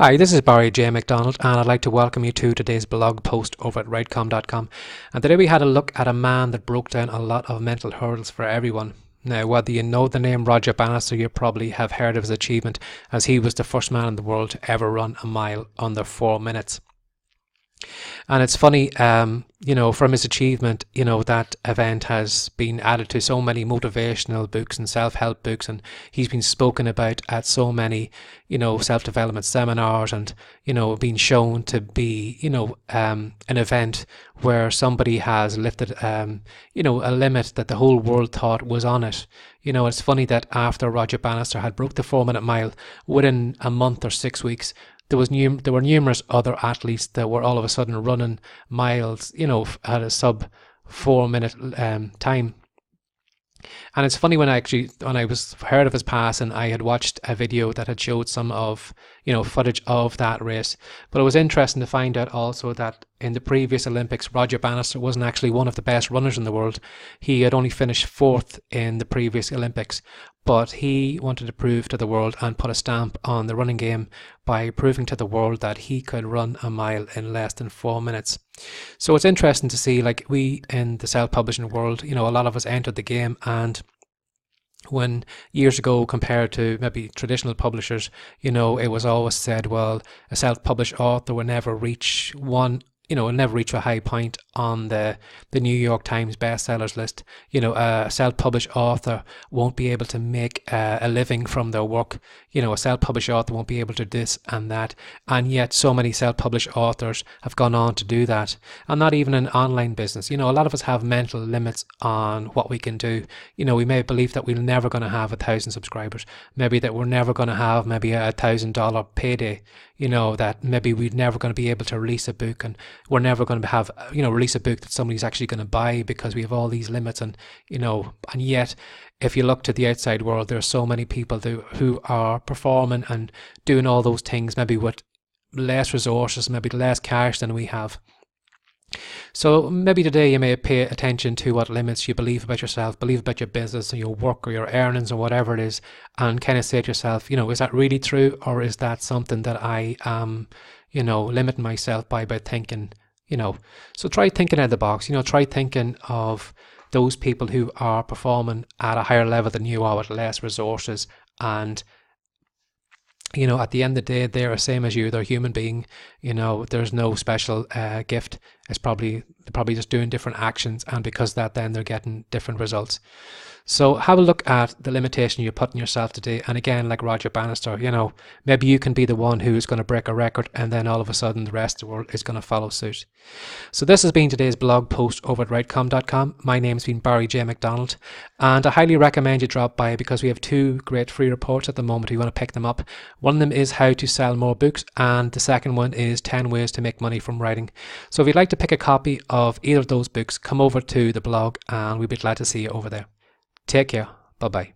Hi, this is Barry J. McDonald, and I'd like to welcome you to today's blog post over at rightcom.com. And today we had a look at a man that broke down a lot of mental hurdles for everyone. Now, whether you know the name Roger Bannister, you probably have heard of his achievement, as he was the first man in the world to ever run a mile under 4 minutes. And it's funny, from his achievement, that event has been added to so many motivational books and self-help books, and he's been spoken about at so many, self-development seminars, and, been shown to be, an event where somebody has lifted, a limit that the whole world thought was on it. It's funny that after Roger Bannister had broke the 4 minute mile, within a month or 6 weeks, there were numerous other athletes that were all of a sudden running miles, at a sub 4 minute time. And it's funny when I was heard of his passing, I had watched a video that had showed some of, footage of that race. But it was interesting to find out also that in the previous Olympics, Roger Bannister wasn't actually one of the best runners in the world. He had only finished fourth in the previous Olympics, but he wanted to prove to the world and put a stamp on the running game by proving to the world that he could run a mile in less than 4 minutes. So it's interesting to see, like, we in the self-publishing world, a lot of us entered the game, and when years ago compared to maybe traditional publishers, it was always said, well, a self-published author will never reach a high point on the New York Times bestsellers list. A self-published author won't be able to make a living from their work. A self-published author won't be able to do this and that. And yet so many self-published authors have gone on to do that. And not even in online business. A lot of us have mental limits on what we can do. We may believe that we're never going to have 1,000 subscribers. Maybe that we're never going to have maybe $1,000 payday. That maybe we're never going to be able to release a book, and we're never going to have, release a book that somebody's actually going to buy because we have all these limits. And, and yet, if you look to the outside world, there are so many people who are performing and doing all those things, maybe with less resources, maybe less cash than we have. So maybe today you may pay attention to what limits you believe about yourself, believe about your business or your work or your earnings or whatever it is, and kind of say to yourself, is that really true, or is that something that I am, limiting myself by thinking, So try thinking out of the box, try thinking of those people who are performing at a higher level than you are with less resources, and at the end of the day, they're the same as you. They're a human being. There's no special gift. They're probably just doing different actions, and because of that, then they're getting different results. So have a look at the limitation you put on yourself today. And again, like Roger Bannister, maybe you can be the one who is going to break a record, and then all of a sudden the rest of the world is going to follow suit. So this has been today's blog post over at rightcom.com. My name's been Barry J. McDonald, and I highly recommend you drop by because we have 2 great free reports at the moment if you want to pick them up. One of them is how to sell more books, and the second one is 10 ways to make money from writing. So if you'd like to pick a copy of either of those books, come over to the blog and we'd be glad to see you over there. Take care. Bye-bye.